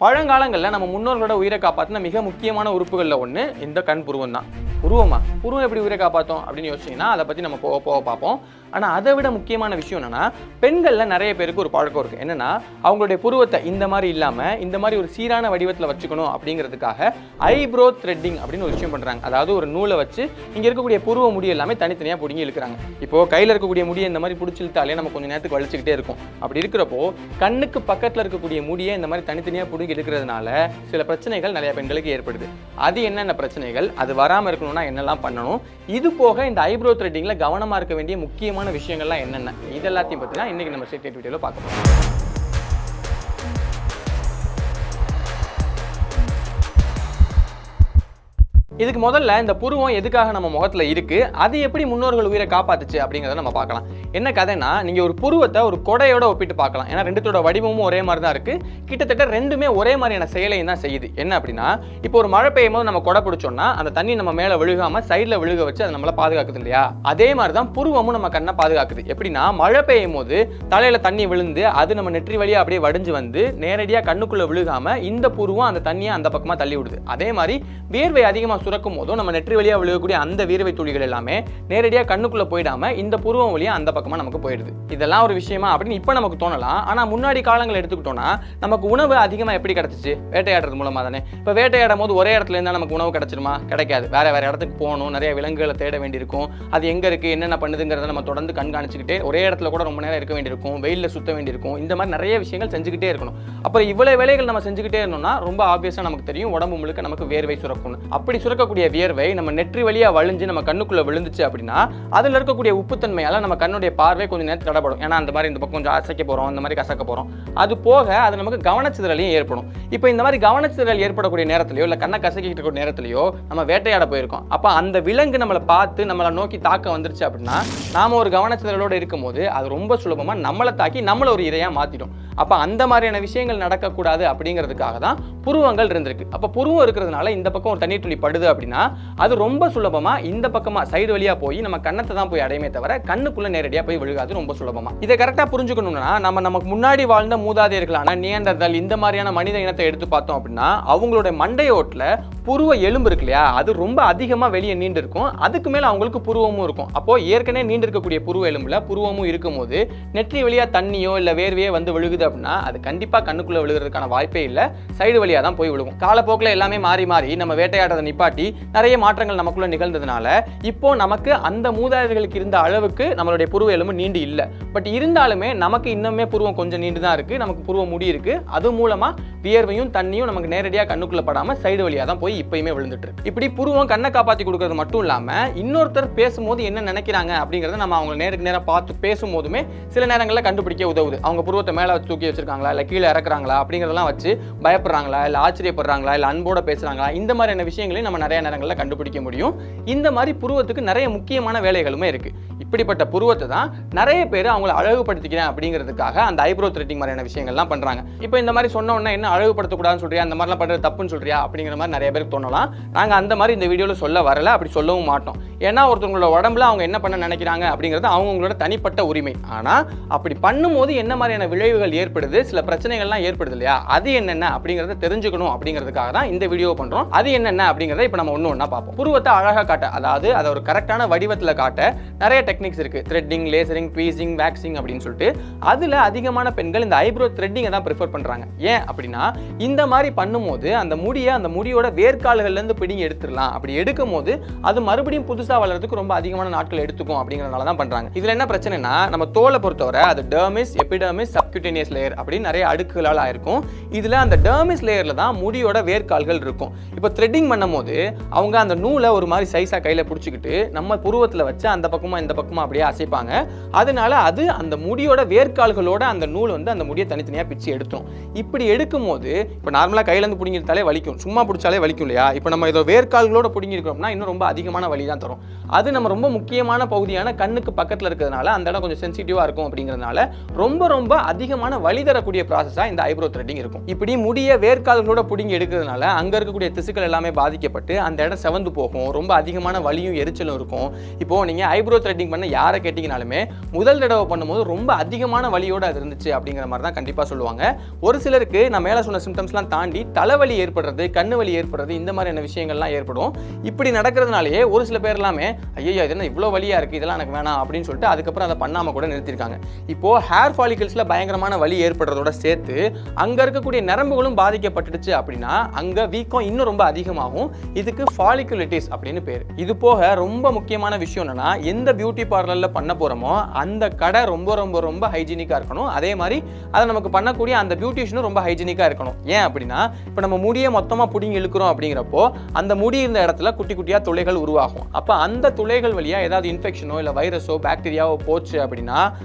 பழங்காலங்களில் நம்ம முன்னோர்களோட உயிரை காப்பாற்றின மிக முக்கியமான உறுப்புகளில் ஒன்று இந்த கண் புருவம் தான். புருவம் எப்படி உயிரை காப்பாற்றும் அப்படின்னு யோசிச்சிங்கன்னா அதை பற்றி நம்ம போக போக பார்ப்போம். ஆனால் அதை விட முக்கியமான விஷயம் என்னென்னா, பெண்களில் நிறைய பேருக்கு ஒரு பழக்கம் இருக்குது. என்னென்னா, அவங்களுடைய புருவத்தை இந்த மாதிரி இல்லாமல் இந்த மாதிரி ஒரு சீரான வடிவத்தில் வச்சுக்கணும் அப்படிங்கிறதுக்காக ஐப்ரோ த்ரெட்டிங் அப்படின்னு ஒரு விஷயம் பண்ணுறாங்க. அதாவது ஒரு நூலை வச்சு இங்கே இருக்கக்கூடிய புருவ முடி எல்லாமே தனித்தனியாக பிடிங்கி இழுக்கிறாங்க. இப்போது கையில் இருக்கக்கூடிய முடியை இந்த மாதிரி பிடிச்சி இழுத்தாலே நம்ம கொஞ்சம் நேரத்துக்கு வலிச்சுக்கிட்டே இருக்கும். அப்படி இருக்கிறப்போ கண்ணுக்கு பக்கத்தில் இருக்கக்கூடிய முடியை இந்த மாதிரி தனித்தனியாக பிடிங்கி எடுக்கிறதுனால சில பிரச்சனைகள் நிறைய பெண்களுக்கு ஏற்படுது. அது என்னென்ன பிரச்சனைகள், அது வராமல் இருக்கணும்னா என்னெல்லாம் பண்ணணும், இது போக இந்த ஐப்ரோ த்ரெட்டிங்கில் கவனமாக இருக்க வேண்டிய முக்கியமான விஷயங்கள்லாம் என்னென்ன, இது எல்லாத்தையும் பற்றி தான் இன்னைக்கு நம்ம ஸ்ட்ரெயிட் வீடியோவில் பார்க்க போகிறோம். இதுக்கு முதல்ல இந்த புருவம் எதுக்காக நம்ம முகத்துல இருக்கு, அது எப்படி முன்னோர்கள் உயிரை காப்பாத்துச்சு அப்படிங்கிறத நம்ம பார்க்கலாம். என்ன கதைன்னா, நீங்க ஒரு புருவத்தை ஒரு கொடையோட ஒப்பிட்டு பார்க்கலாம். ஏன்னா ரெண்டுத்தோட வடிவமும் ஒரே மாதிரி தான் இருக்கு. கிட்டத்தட்ட ரெண்டுமே ஒரே மாதிரியான செயலையும் தான் செய்யுது. என்ன அப்படின்னா, இப்போ ஒரு மழை பெய்யும் போது நம்ம கொடை பிடிச்சோம்னா அந்த தண்ணி நம்ம மேல விழுகாம சைட்ல விழுக வச்சு அது நம்மள பாதுகாக்குது இல்லையா? அதே மாதிரி தான் புருவமும் நம்ம கண்ணை பாதுகாக்குது. எப்படின்னா, மழை பெய்யும் போது தலையில தண்ணி விழுந்து அது நம்ம நெற்றி வழியா அப்படியே வடிஞ்சு வந்து நேரடியா கண்ணுக்குள்ள விழுகாம இந்த புருவம் அந்த தண்ணியை அந்த பக்கமா தள்ளி விடுது. அதே மாதிரி வியர்வை அதிகமாக சுரக்கும் போதும் நம்ம நெற்றி வழியா விழுகக்கூடிய அந்த வியர்வை துளிகள் எல்லாமே நேரடியா கண்ணுக்குள்ள போயிடாம இந்த புருவம் வழியா அந்த பக்கமா நமக்கு போயிடுது. இதெல்லாம் ஒரு விஷயமா அப்படின்னு இப்ப நமக்கு தோணலாம். ஆனா முன்னாடி காலங்கள் எடுத்துக்கிட்டோம்னா நமக்கு உணவு அதிகமா எப்படி கிடைச்சிச்சு? வேட்டையாடுறது மூலமா தானே. இப்ப வேட்டையாடும் போது ஒரே இடத்துல இருந்தா நமக்கு உணவு கிடைச்சிருமா? கிடைக்காது. வேற வேற இடத்துக்கு போகணும், நிறைய விலங்குகளை தேட வேண்டியிருக்கும். அது எங்க இருக்கு, என்னென்ன பண்ணுதுங்கிறத நம்ம தொடர்ந்து கண்காணிச்சுக்கிட்டே ஒரே இடத்துல கூட ரொம்ப நேரம் இருக்க வேண்டியிருக்கும், வெயில்ல சுத்த வேண்டியிருக்கும். இந்த மாதிரி நிறைய விஷயங்கள் செஞ்சுக்கிட்டே இருக்கணும். அப்புறம் இவ்வளவு வேலைகள் நம்ம செஞ்சுக்கிட்டே இருந்தோம்னா ரொம்ப ஆப்வியஸா நமக்கு தெரியும் உடம்பு முழுக்க நமக்கு வேர்வை சுரக்கும். அப்படி சுரக்கக்கூடிய வியர்வை நம்ம நெற்றி வழியா வழிஞ்சு நம்ம கண்ணுக்குள்ள விழுந்துச்சு அப்படின்னா அதுல இருக்கக்கூடிய உப்புத்தன்மையால நம்ம கண்ணுடைய பார்வை கொஞ்சம் நேரம் தடப்படும். ஏன்னா அந்த மாதிரி இந்த பக்கம் கொஞ்சம் அசைக்க போறோம், இந்த மாதிரி கசக்க போறோம். அது போக அது நமக்கு கவனச்சிதறலையும் ஏற்படும். இப்போ இந்த மாதிரி கவனச்சிதறல் ஏற்படக்கூடிய நேரத்திலயோ இல்ல கண்ணை கசக்கிட்டு இருக்கக்கூடிய நேரத்திலயோ நம்ம வேட்டையாட போயிருக்கோம். அப்ப அந்த விலங்கு நம்மளை பார்த்து நம்மளை நோக்கி தாக்க வந்துருச்சு அப்படின்னா நாம ஒரு கவனச்சிதறலோட இருக்கும் போது அது ரொம்ப சுலபமா நம்மளை தாக்கி நம்மள ஒரு இரையா மாத்திடும். அப்ப அந்த மாதிரியான விஷயங்கள் நடக்கக்கூடாது அப்படிங்கிறதுக்காக தான் புருவங்கள் இருந்திருக்கு. அப்ப புருவம் இருக்கிறதுனால இந்த பக்கம் ஒரு தண்ணீர் துளி படுது அப்படின்னா அது ரொம்ப சுலபமா இந்த பக்கமா சைடு வழியா போய் நம்ம கண்ணத்தை தான் போய் அடையுமே தவிர கண்ணுக்குள்ள நேரடியா போய் விழுகாது ரொம்ப சுலபமா. இதை கரெக்டா புரிஞ்சுக்கணும்னா நமக்கு முன்னாடி வாழ்ந்த மூதாதையர்களான நியண்டர்தல் இந்த மாதிரியான மனித இனத்தை எடுத்து பார்த்தோம் அப்படின்னா அவங்களோட மண்டையோட்டுல புருவ எலும்பு இருக்கு இல்லையா, அது ரொம்ப அதிகமா வெளியே நீண்டு இருக்கும். அதுக்கு மேல அவங்களுக்கு புருவமும் இருக்கும். அப்போ ஏற்கனவே நீண்டு இருக்கக்கூடிய புருவ எலும்புல புருவமும் இருக்கும் போது நெற்றி வழியா தண்ணியோ இல்ல வேர்வையோ வந்து விழுகுது அப்படின்னா அது கண்டிப்பா கண்ணுக்குள்ள விழுகிறதுக்கான வாய்ப்பே இல்லை, சைடு வழியா தான் போய் விழுகும். காலப்போக்கில் எல்லாமே மாறி மாறி நம்ம வேட்டையாடுறதை நிப்பாட்டி நிறைய மாற்றங்கள் நமக்குள்ள நிகழ்ந்ததுனால இப்போ நமக்கு அந்த மூதாதையர்களுக்கு இருந்த அளவுக்கு நம்மளுடைய புருவ எலும்பு நீண்டு இல்லை. பட் இருந்தாலுமே நமக்கு இன்னுமே புருவம் கொஞ்சம் நீண்டு தான் இருக்கு, நமக்கு புருவ முடி இருக்கு. அது மூலமா வியர்வையும் தண்ணியும் நமக்கு நேரடியா கண்ணுக்குள்ள படாம சைடு வழியா தான் போய் இப்பயுமே விழுந்துட்டு இருக்கு. இப்படி புருவம் கண்ணை காப்பாற்றி கொடுக்கறது மட்டும் இல்லாம இன்னொருத்தர் பேசும்போது என்ன நினைக்கிறாங்க அப்படிங்கறத நம்ம அவங்க நேருக்கு நேரம் பார்த்து பேசும்போதுமே சில நேரங்களில் கண்டுபிடிக்க உதவுது. அவங்க புருவத்தை மேல வச்சு தூக்கி வச்சிருக்காங்களா இல்ல கீழே இறக்குறாங்களா அப்படிங்கறதெல்லாம் வச்சு பயப்படுறாங்களா இல்ல ஆச்சரியப்படுறாங்களா இல்ல அன்போட பேசுறாங்களா, இந்த மாதிரியான விஷயங்களையும் நம்ம நிறைய நேரங்களில் கண்டுபிடிக்க முடியும். இந்த மாதிரி புருவத்துக்கு நிறைய முக்கியமான வேலைகளுமே இருக்கு. இப்படிப்பட்ட புருவத்தை தான் நிறைய பேர் அவங்களை அழகுபடுத்திக்கிறேன் அப்படிங்கிறதுக்காக அந்த ஐப்ரோ த்ரெட்டிங் மாதிரியான விஷயங்கள்லாம் பண்றாங்க. இப்போ இந்த மாதிரி சொன்ன உடனே என்ன அழகுபடுத்தக்கூடாதுன்னு சொல்றியா, அந்த மாதிரிலாம் பண்றது தப்புன்னு சொல்றியா அப்படிங்கிற மாதிரி நிறைய பேருக்கு தோணலாம். நாங்க அந்த மாதிரி இந்த வீடியோல சொல்ல வரல, அப்படி சொல்லவும் மாட்டோம். ஏன்னா ஒருத்தவங்களோட உடம்புல அவங்க என்ன பண்ண நினைக்கிறாங்க அப்படிங்கிறது அவங்களோட தனிப்பட்ட உரிமை. ஆனா அப்படி பண்ணும்போது என்ன மாதிரியான விளைவுகள் ஏற்படுது, சில பிரச்சனைகள்லாம் ஏற்படுது இல்லையா, அது என்னென்ன அப்படிங்கறத தெரிஞ்சுக்கணும் அப்படிங்கிறதுக்காக தான் இந்த வீடியோ பண்றோம். அது என்னென்ன அப்படிங்கறத இப்போ நம்ம ஒண்ணு ஒண்ணா பார்ப்போம். புருவத்தை அழகா காட்ட, அதாவது அதை ஒரு கரெக்டான வடிவத்துல காட்ட நிறைய டெக்னிக்ஸ் இருக்கு. த்ரெட்டிங், லேசரிங், ட்வீசிங், வேக்சிங் அப்படின்னு சொல்லிட்டு அதுல அதிகமான பெண்கள் இந்த ஐப்ரோ த்ரெட்டிங்கை தான் ப்ரிஃபர் பண்றாங்க. ஏன் அப்படின்னா இந்த மாதிரி பண்ணும்போது அந்த முடியோட வேர்க்கால்கள்ல இருந்து பிடிங்கி எடுத்துடலாம். அப்படி எடுக்கும் போது அது மறுபடியும் புதுசா வளர்றதுக்கு ரொம்ப அதிகமான நாட்கள் எடுத்துக்கும் அப்படிங்கறதுனால தான் பண்றாங்க. இதுல என்ன பிரச்சனைனா, நம்ம தோலை பொறுத்தவரை அது டெர்மிஸ், எபிடெர்மிஸ், சப்குட்டேனியஸ் லேயர் அப்படின்னு நிறைய அடுக்குகளால் ஆயிருக்கும். இதுல அந்த டெர்மிஸ் லேயர்ல தான் முடியோட வேர்க்கால்கள் இருக்கும். இப்போ த்ரெட்டிங் பண்ணும்போது அவங்க அந்த நூலை ஒரு மாதிரி சைஸா கையில பிடிச்சிக்கிட்டு நம்ம புருவத்துல வச்சு அந்த பக்கமா இந்த பக்கமா அப்படியே அசைப்பாங்க. அதனால அது அந்த முடியோட வேர்க்கால்களோட அந்த நூல் வந்து அந்த முடியை தனித்தனியா பிச்சு எடுத்துரும். இப்படி எடுக்கும் போது இப்போ நார்மலா கையில இருந்து பிடிங்கிட்டாலே வலிக்கும், சும்மா பிடிச்சாலே வலிக்கும் இல்லையா. இப்போ நம்ம ஏதோ வேர்க்கால்களோட பிடிங்கி இருக்கிறோம்னா இன்னும் ரொம்ப அதிகமான வலி தான் தரும். இருக்கும். அது நம்ம ரொம்ப முக்கியமான பகுதியான கண்ணுக்கு பக்கத்தில் இருக்கிறதுனால அந்த இடம் கொஞ்சம் சென்சிட்டிவாக இருக்கும். அப்படிங்கிறதுனால ரொம்ப ரொம்ப அதிகமான வலி தரக்கூடிய ப்ராசஸாக இந்த ஐப்ரோ த்ரெட்டிங் இருக்கும். இப்படி முடிய வேர்க்கால்களோட பிடுங்கி எடுக்கிறதுனால அங்கே இருக்கக்கூடிய திசுக்கள் எல்லாமே பாதிக்கப்பட்டு அந்த இடம் செவந்து போகும். ரொம்ப அதிகமான வலியும் எரிச்சலும் இருக்கும். இப்போ நீங்கள் ஐப்ரோ த்ரெட்டிங் பண்ண யாரை கேட்டிங்கனாலுமே முதல் தடவை பண்ணும்போது ரொம்ப அதிகமான வலியோடு அது இருந்துச்சு அப்படிங்கிற மாதிரி தான் கண்டிப்பாக சொல்லுவாங்க. ஒரு சிலருக்கு நான் மேலே சொன்ன சிம்டம்ஸ்லாம் தாண்டி தலைவலி ஏற்படுறது, கண்ணு வலி ஏற்படுறது, இந்த மாதிரியான விஷயங்கள்லாம் ஏற்படும். இப்படி நடக்கிறதுனாலேயே ஒரு சில பேர் எல்லாமே ஐயோ இது என்ன இவ்வளோ வலியாக இருக்குது, இதெல்லாம் எனக்கு வேணாம் அப்படின்னு சொல்லிட்டு அதுக்கப்புறம் அதை பண்ணாமல் கூட நிறுத்திருக்காங்க. இப்போ ஹேர் ஃபாலிகல்ஸில் பயங்கரமான வலி ஏற்படுறதோட சேர்த்து அங்கே இருக்கக்கூடிய நரம்புகளும் பாதிக்கப்பட்டுடுச்சு அப்படின்னா அங்கே வீக்கம் இன்னும் ரொம்ப அதிகமாகும். இதுக்கு ஃபாலிகுலிட்டிஸ் அப்படின்னு பேர். இது போக ரொம்ப முக்கியமான விஷயம் என்னன்னா, எந்த பியூட்டி பார்லரில் பண்ண போகிறோமோ அந்த கடை ரொம்ப ரொம்ப ரொம்ப ஹைஜீனிக்காக இருக்கணும். அதே மாதிரி அதை நமக்கு பண்ணக்கூடிய அந்த பியூட்டிஷியனும் ரொம்ப ஹைஜீனிக்காக இருக்கணும். ஏன் அப்படின்னா இப்போ நம்ம முடியை மொத்தமாக பிடிங்கி இழுக்கிறோம் அப்படிங்கிறப்போ அந்த முடி இருந்த இடத்துல குட்டி குட்டியாக துளைகள் உருவாகும். அப்போ அந்த துளைகள் வழியாக ஏதாவது இன்ஃபெக்ஷனோ இல்லை வைரஸோ பாக்டீரியாவோ போச்சு அப்படின்னா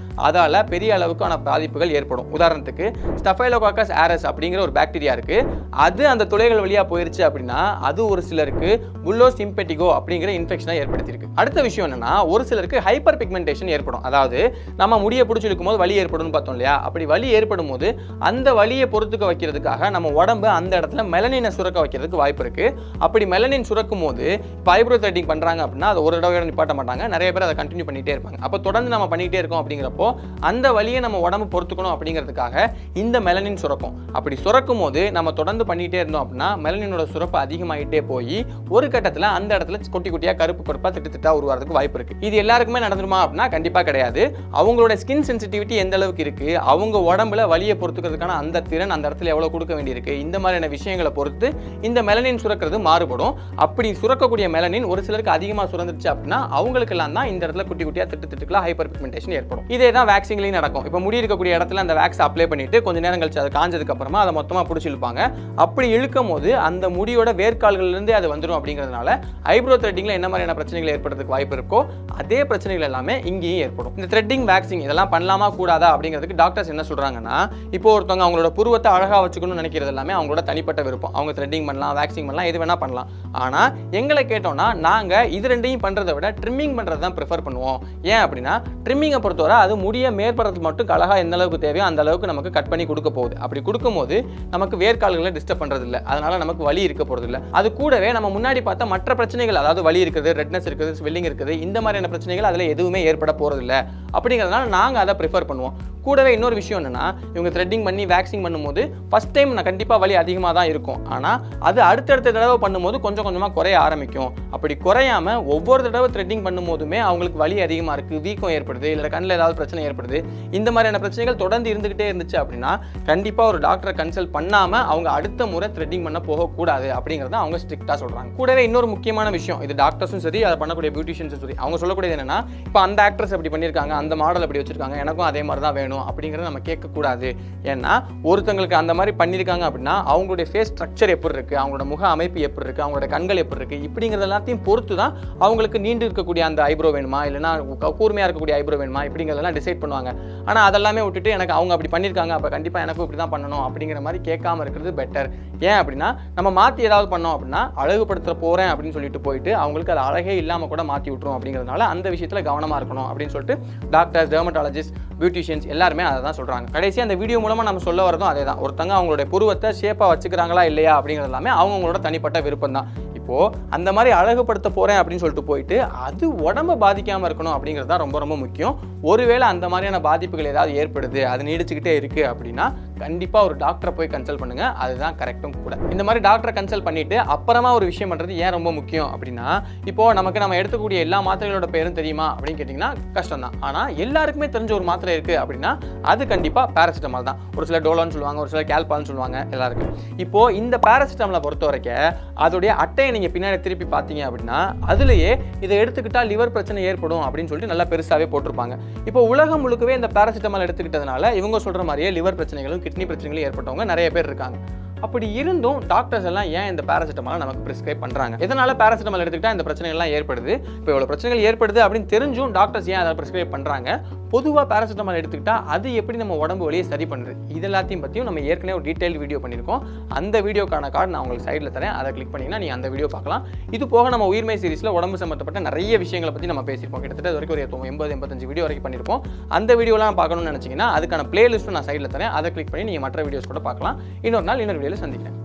அதால் பெரிய அளவுக்கான பாதிப்புகள் ஏற்படும். உதாரணத்துக்கு ஸ்டஃபைலோகாக்கஸ் ஆரஸ் அப்படிங்கிற ஒரு பாக்டீரியா இருக்கு. அது அந்த துளைகள் வழியாக போயிருச்சு அப்படின்னா அது ஒரு சிலருக்கு புல்லோஸ் இம்பெட்டிகோ அப்படிங்கிற இன்ஃபெக்ஷனை ஏற்படுத்தியிருக்கு. அடுத்த விஷயம் என்னன்னா, ஒரு சிலருக்கு ஹைப்பர் பிக்மெண்டேஷன் ஏற்படும். அதாவது நம்ம முடியை பிடிச்சி இழுக்கும் போது வலி ஏற்படும் பார்த்தோம் இல்லையா, அப்படி வலி ஏற்படும் போது அந்த வலியை பொறுத்துக்க வைக்கிறதுக்காக நம்ம உடம்பு அந்த இடத்துல மெலனினை சுரக்க வைக்கிறதுக்கு வாய்ப்பு இருக்கு. அப்படி மெலனின் சுரக்கும் போது இப்போ ஐப்ரோ த்ரெட்டிங் பண்றாங்க அப்படின்னா அது ஒரு தடவை நிப்பாட்ட மாட்டாங்க. நிறைய பேர் அதை கண்டினியூ பண்ணிட்டே இருப்பாங்க. அப்போ தொடர்ந்து நம்ம பண்ணிட்டே இருக்கோம் அப்படிங்கிறப்போ அந்த வலியை நம்ம உடம்பு பொறுத்துக்கணும் அப்படிங்கிறதுக்காக இந்த மெலனின் சுரக்கும். அப்படி சுரக்கும் போது நம்ம தொடர்ந்து பண்ணிட்டே இருந்தோம் அப்படின்னா மெலனினோட சுரப்பு அதிகமாகிட்டே போய் ஒரு கட்டத்தில் அந்த இடத்துல குட்டி குட்டியாக கருப்பு கருப்பாக திட்டா உருவாகிறதுக்கு வாய்ப்பு இருக்கு. இது எல்லாருக்குமே நடந்துருமா அப்படின்னா கண்டிப்பாக கிடையாது. அவங்களோட ஸ்கின் சென்சிட்டிவிட்டி எந்த அளவுக்கு இருக்கு, அவங்க உடம்புல வலியை பொறுத்துக்கிறதுக்கான அந்த திறன் அந்த இடத்துல எவ்வளவு கொடுக்க வேண்டியிருக்கு, இந்த மாதிரியான விஷயங்களை பொறுத்து இந்த மெலனின் சுரக்கிறது மாறுபடும். அப்படி சுரக்கக்கூடிய மெலனின் ஒரு சிலருக்கு அதிகமாக சுரந்துருச்சு அப்படின்னா அவங்களுக்கெல்லாம் தான் இந்த இடத்துல குட்டி குட்டியாக திட்டுக்கெல்லாம் ஹைப்பர் பிக்மெண்டேஷன் ஏற்படும். இதே தான் வேக்சிங்லையும் நடக்கும். இப்போ முடி இருக்கக்கூடிய இடத்துல அந்த வேக்ஸ் அப்ளை பண்ணிட்டு கொஞ்ச நேரம் கழிச்சு அது காஞ்சதுக்கு அப்புறமா அதை மொத்தமாக பிடிச்சி இழுப்பாங்க. அப்படி இழுக்கும் போது அந்த முடியோட வேர்க்கால்கள்லேருந்து அது வந்துடும். அப்படிங்கிறதுனால ஐப்ரோ த்ரெட்டிங்ல என்ன மாதிரியான பிரச்சனைகள் ஏற்படுறதுக்கு வாய்ப்பு இருக்கோ அதே பிரச்சனைகள் எல்லாமே இங்கேயும் ஏற்படும். இந்த த்ரெட்டிங் வேக்சிங் இதெல்லாம் பண்ணலாமா கூடாதா அப்படிங்கிறதுக்கு டாக்டர்ஸ் என்ன சொல்றாங்கன்னா, இப்போ ஒருத்தவங்க அவங்களோட புருவத்தை அழகா வச்சுக்கணும்னு நினைக்கிறது எல்லாமே அவங்களோட தனிப்பட்ட விருப்பம். அவங்க த்ரெட்டிங் பண்ணலாம், வேக்சிங் பண்ணலாம், எது வேணா பண்ணலாம். ஆனா எங்களை கேட்டோம்னா நாங்க இது ரெண்டையும் பண்றதை விட ட்ரிம்மிங் பண்றது தான் ப்ரிஃபர் பண்ணுவோம். ஏன் அப்படின்னா ட்ரிம்மிங்கை பொறுத்தவரை அது முடிய மேற்படுறது மட்டும் அழகா எந்த அளவுக்கு தேவையோ அந்த அளவுக்கு நமக்கு கட் பண்ணி கொடுக்க போகுது. அப்படி கொடுக்கும்போது நமக்கு வேர்க்கால்களை டிஸ்டர்ப் பண்றது இல்லை, அதனால நமக்கு வலி இருக்க போறது இல்லை. அது கூடவே நம்ம முன்னாடி பார்த்த மற்ற பிரச்சனைகள், அதாவது வலி இருக்குது, ரெட்னஸ் இருக்குது, ஸ்வெல்லிங் இருக்குது, இந்த மாதிரியான பிரச்சனைகள் அதில் எதுவுமே ஏற்பட போறது இல்லை. அப்படிங்கிறதுனால நாங்கள் அதை ப்ரிஃபர் பண்ணுவோம். கூடவே இன்னொரு விஷயம் என்னன்னா, இவங்க த்ரெட்டிங் பண்ணி வேக்சிங் பண்ணும்போது ஃபர்ஸ்ட் டைம் நான் கண்டிப்பாக வலி அதிகமாக தான் இருக்கும். ஆனால் அது அடுத்தடுத்த தடவை பண்ணும்போது கொஞ்சம் கொஞ்சமாக குறைய ஆரம்பிக்கும். அப்படி குறையாம ஒவ்வொரு தடவை த்ரெட்டிங் பண்ணும்போதுமே அவங்களுக்கு வலி அதிகமாக இருக்குது, வீக்கம் ஏற்படுது, இல்லை கண்ணில் ஏதாவது பிரச்சனை ஏற்படுது, இந்த மாதிரியான பிரச்சனைகள் தொடர்ந்து இருந்துகிட்டே இருந்துச்சு அப்படின்னா கண்டிப்பாக ஒரு டாக்டரை கன்சல்ட் பண்ணாமல் அவங்க அடுத்த முறை த்ரெட்டிங் பண்ண போகக்கூடாது அப்படிங்கிறத அவங்க ஸ்ட்ரிக்டாக சொல்கிறாங்க. கூடவே இன்னொரு முக்கியமான விஷயம், இது டாக்டர்ஸும் சரி அதை பண்ணக்கூடிய பியூட்டிஷியன்ஸும் சரி அவங்க சொல்லக்கூடியது என்னன்னா, இப்போ அந்த ஆக்ட்ரஸ் அப்படி பண்ணியிருக்காங்க, அந்த மாடல் அப்படி வச்சிருக்காங்க, எனக்கும் அதே மாதிரி தான் வேணும் அப்படிங்கிறத நம்ம கேட்கக்கூடாது. ஏன்னா ஒருத்தங்களுக்கு அந்த மாதிரி பண்ணியிருக்காங்க அப்படின்னா அவங்களுடைய ஃபேஸ் ஸ்ட்ரக்சர் எப்படி இருக்குது, அவங்களோட முக அமைப்பு எப்படி இருக்குது, அவங்களோட கண்கள் எப்படி இருக்குது, இப்படிங்கிறது எல்லாத்தையும் பொறுத்து தான் அவங்களுக்கு நீண்டு இருக்கக்கூடிய அந்த ஐப்ரோ வேணுமா இல்லைனா கூர்மையாக இருக்கக்கூடிய ஐப்ரோ வேணுமா இப்படிங்கிறதெல்லாம் டிசைட் பண்ணுவாங்க. ஆனால் அதெல்லாமே விட்டுட்டு எனக்கு அவங்க அப்படி பண்ணியிருக்காங்க அப்போ கண்டிப்பாக எனக்கும் இப்படி தான் பண்ணணும் அப்படிங்கிற மாதிரி கேட்காம இருக்கிறது பெட்டர். ஏன் அப்படின்னா நம்ம மாற்றி ஏதாவது பண்ணோம் அப்படின்னா அழகுபடுத்த போகிறேன் அப்படின்னு சொல்லிட்டு போயிட்டு அவங்களுக்கு அது அழகே இல்லாமல் கூட மாற்றி விட்டுரும். அப்படிங்கிறதுனால அந்த விஷயத்தில் கவனமாக இருக்கணும் அப்படின்னு சொல்லிட்டு டாக்டர்ஸ், டெர்மட்டாலஜிஸ்ட், பியூட்டிஷியன்ஸ் எல்லாருமே அதை தான் சொல்கிறாங்க. கடைசி அந்த வீடியோ மூலமாக நம்ம சொல்ல வரதும் அதே தான். ஒருத்தங்க அவங்களுடைய புருவத்தை ஷேப்பாக வச்சுக்கிறாங்களா இல்லையா அப்படிங்கிறது எல்லாமே அவங்களோட தனிப்பட்ட விருப்பம் தான். இப்போது அந்த மாதிரி அழகுபடுத்த போகிறேன் அப்படின்னு சொல்லிட்டு போயிட்டு அது உடம்பை பாதிக்காமல் இருக்கணும் அப்படிங்கிறது தான் ரொம்ப ரொம்ப முக்கியம். ஒருவேளை அந்த மாதிரியான பாதிப்புகள் ஏதாவது ஏற்படுது, அது நீடிச்சுக்கிட்டே இருக்குது அப்படின்னா கண்டிப்பாக ஒரு டாக்டரை போய் கன்சல்ட் பண்ணுங்கள். அதுதான் கரெக்டும் கூட. இந்த மாதிரி டாக்டரை கன்சல்ட் பண்ணிவிட்டு அப்புறமா ஒரு விஷயம் பண்ணுறது ஏன் ரொம்ப முக்கியம் அப்படின்னா, இப்போது நம்ம எடுக்கக்கூடிய எல்லா மாத்திரைகளோட பேரும் தெரியுமா அப்படின்னு கேட்டிங்கன்னா கஷ்டம் தான். ஆனால் எல்லாருக்குமே தெரிஞ்ச ஒரு மாத்திரை இருக்குது அப்படின்னா அது கண்டிப்பாக பேராசிட்டமால் தான். ஒரு சில டோலோன்னு சொல்லுவாங்க, ஒரு சில கேல்பால்னு சொல்லுவாங்க எல்லாருக்கும். இப்போது இந்த பேராசிட்டமாலை பொறுத்த வரைக்கும் அதோடைய அட்டையை நீங்கள் பின்னாடி திருப்பி பார்த்தீங்க அப்படின்னா அதுலேயே இதை எடுத்துக்கிட்டால் லிவர் பிரச்சனை ஏற்படும் அப்படின்னு சொல்லிட்டு நல்லா பெருசாகவே போட்டிருப்பாங்க. இப்போ உலகம் முழுக்கவே இந்த பேராசிட்டமால் எடுத்துக்கிட்டதுனால இவங்க சொல்கிற மாதிரியே லிவர் பிரச்சனைகளும் கிட்னி பிரச்சனைகளும் ஏற்பட்டவங்க நிறைய பேர் இருக்காங்க. அப்படி இருந்தும் டாக்டர்ஸ் எல்லாம் ஏன் இந்த பேராசிட்டமாலை நமக்கு பிரிஸ்கிரைப் பண்ணுறாங்க? இதனால பேராசிட்டமால் எடுத்துக்கிட்டால் இந்த பிரச்சனைகள்லாம் ஏற்படுது. இப்போ இவ்வளோ பிரச்சனைகள் ஏற்படுது அப்படின்னு தெரிஞ்சும் டாக்டர்ஸ் ஏன் அதை பிரிஸ்கிரைப் பண்ணுறாங்க? பொதுவாக பேராசிட்டமால் எடுத்துக்கிட்டா அது எப்படி நம்ம உடம்பு வலியை சரி பண்ணுறது இது எல்லாத்தையும் பற்றியும் நம்ம ஏற்கனவே ஒரு டீட்டெயில் வீடியோ பண்ணியிருக்கோம். அந்த வீடியோக்கான கார்டு நான் உங்களுக்கு சைடில் தரேன். அதை கிளிக் பண்ணிங்கன்னா நீங்கள் அந்த வீடியோ பார்க்கலாம். இது போக நம்ம உயிர்மை சீரிஸில் உடம்பு சம்மந்தப்பட்ட நிறைய விஷயங்களை பற்றி நம்ம பேசியிருப்போம். கிட்டத்தட்ட இது வரைக்கும் ஒரு 80-85 வீடியோ வரைக்கும் பண்ணியிருப்போம். அந்த வீடியோலாம் பார்க்கணும்னு நினச்சிங்கன்னா அதுக்கான பிளேலிஸ்ட்டும் நான் சைடில் தரேன். அதை கிளிக் பண்ணி நீங்கள் மற்ற வீடியோஸ் கூட பார்க்கலாம். இன்னொரு நாள் இன்னொரு வீடியோவில் சந்திக்கிறேன்.